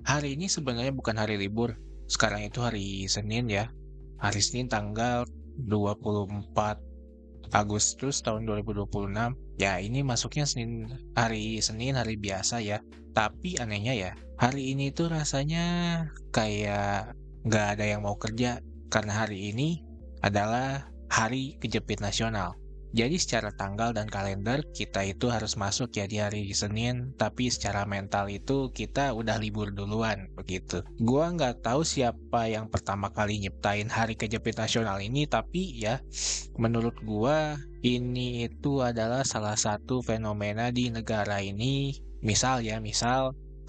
Hari ini sebenarnya bukan hari libur. Sekarang itu hari Senin ya. Hari Senin tanggal 24 Agustus tahun 2026. Ya, ini masuknya hari Senin, hari biasa ya. Tapi anehnya ya, hari ini tuh rasanya kayak nggak ada yang mau kerja. Karena hari ini adalah Hari Kejepit Nasional. Jadi secara tanggal dan kalender kita itu harus masuk ya di hari Senin, tapi secara mental itu kita udah libur duluan begitu. Gua nggak tahu siapa yang pertama kali nyiptain Hari Kejepit Nasional ini, tapi ya menurut gua ini itu adalah salah satu fenomena di negara ini. Misal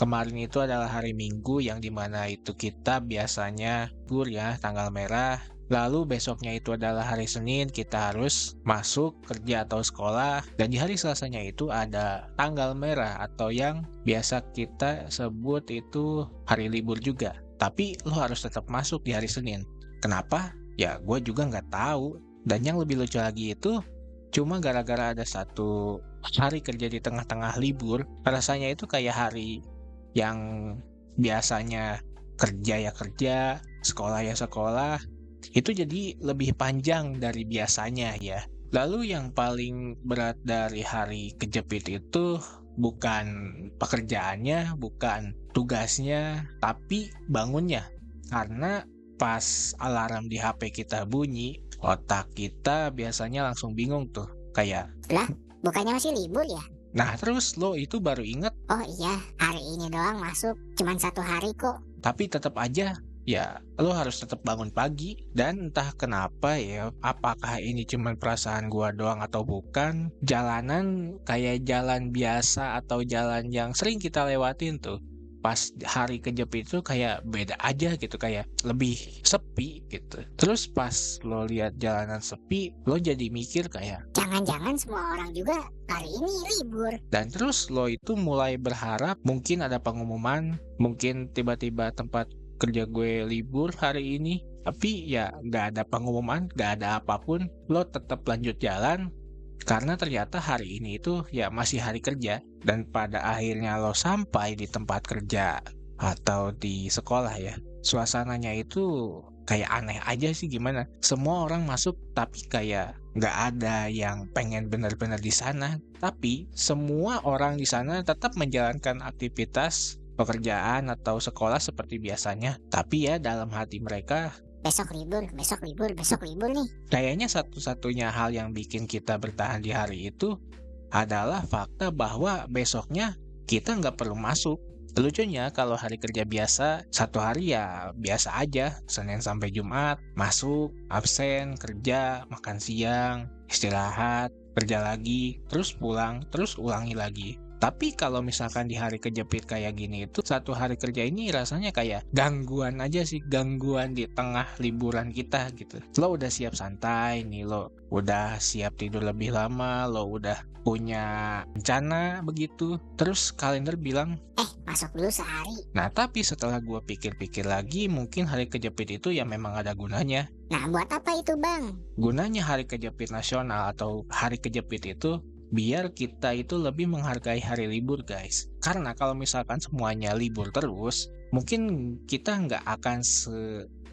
kemarin itu adalah hari Minggu yang dimana itu kita biasanya libur ya tanggal merah. Lalu besoknya itu adalah hari Senin, kita harus masuk kerja atau sekolah. Dan di hari Selasanya itu ada tanggal merah atau yang biasa kita sebut itu hari libur juga. Tapi lo harus tetap masuk di hari Senin. Kenapa? Ya gue juga nggak tahu. Dan yang lebih lucu lagi itu cuma gara-gara ada satu hari kerja di tengah-tengah libur, rasanya itu kayak hari yang biasanya kerja ya kerja, sekolah ya sekolah, itu jadi lebih panjang dari biasanya ya. Lalu yang paling berat dari hari kejepit itu bukan pekerjaannya, bukan tugasnya, tapi bangunnya. Karena pas alarm di HP kita bunyi, otak kita biasanya langsung bingung tuh. Kayak, Lah, bukannya masih libur ya? nah terus lo itu baru inget, Oh iya, hari ini doang masuk. Cuman 1 hari kok. tapi tetap aja ya lo harus tetap bangun pagi. Dan entah kenapa ya, apakah ini cuman perasaan gua doang atau bukan, jalanan kayak jalan biasa atau jalan yang sering kita lewatin tuh pas hari kejepit itu kayak beda aja gitu, kayak lebih sepi gitu. Terus pas lo lihat jalanan sepi, lo jadi mikir kayak, Jangan-jangan semua orang juga hari ini libur. dan terus lo itu mulai berharap mungkin ada pengumuman, mungkin tiba-tiba tempat kerja gue libur hari ini. Tapi ya nggak ada pengumuman, nggak ada apapun, lo tetap lanjut jalan karena ternyata hari ini itu ya masih hari kerja. Dan pada akhirnya lo sampai di tempat kerja atau di sekolah ya, suasananya itu kayak aneh aja sih, gimana. Semua orang masuk tapi kayak nggak ada yang pengen benar-benar di sana. Tapi semua orang di sana tetap menjalankan aktivitas pekerjaan atau sekolah seperti biasanya. Tapi ya dalam hati mereka, Besok libur, besok libur, besok libur nih. kayaknya satu-satunya hal yang bikin kita bertahan di hari itu adalah fakta bahwa besoknya kita nggak perlu masuk. Lucunya kalau hari kerja biasa, satu hari ya biasa aja, Senin sampai Jumat, masuk, absen, kerja, makan siang, istirahat, kerja lagi, terus pulang, terus ulangi lagi. Tapi kalau misalkan di hari kejepit kayak gini itu, satu hari kerja ini rasanya kayak gangguan aja sih, gangguan di tengah liburan kita gitu. Lo udah siap santai nih, lo udah siap tidur lebih lama, lo udah punya rencana begitu. Terus kalender bilang, Masuk dulu sehari. nah tapi setelah gue pikir-pikir lagi, mungkin hari kejepit itu ya memang ada gunanya. Nah, buat apa itu bang? Gunanya hari kejepit nasional atau hari kejepit itu biar kita itu lebih menghargai hari libur guys. Karena kalau misalkan semuanya libur terus, mungkin kita nggak akan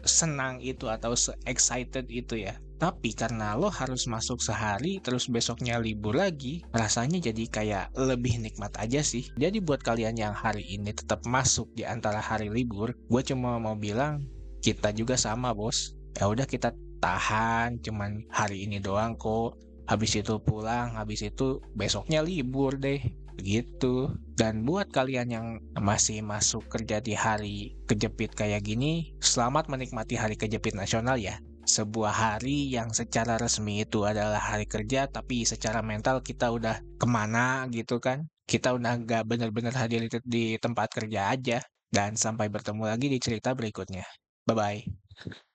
senang itu atau se-excited itu ya. Tapi karena lo harus masuk sehari terus besoknya libur lagi, rasanya jadi kayak lebih nikmat aja sih. Jadi buat kalian yang hari ini tetap masuk di antara hari libur, gue cuma mau bilang kita juga sama bos. Ya udah kita tahan, cuman hari ini doang kok. Habis itu pulang, habis itu besoknya libur deh. Begitu. Dan buat kalian yang masih masuk kerja di hari kejepit kayak gini, selamat menikmati hari kejepit nasional ya. Sebuah hari yang secara resmi itu adalah hari kerja, tapi secara mental kita udah kemana gitu kan. Kita udah nggak benar-benar hadir di tempat kerja aja. Dan sampai bertemu lagi di cerita berikutnya. Bye-bye.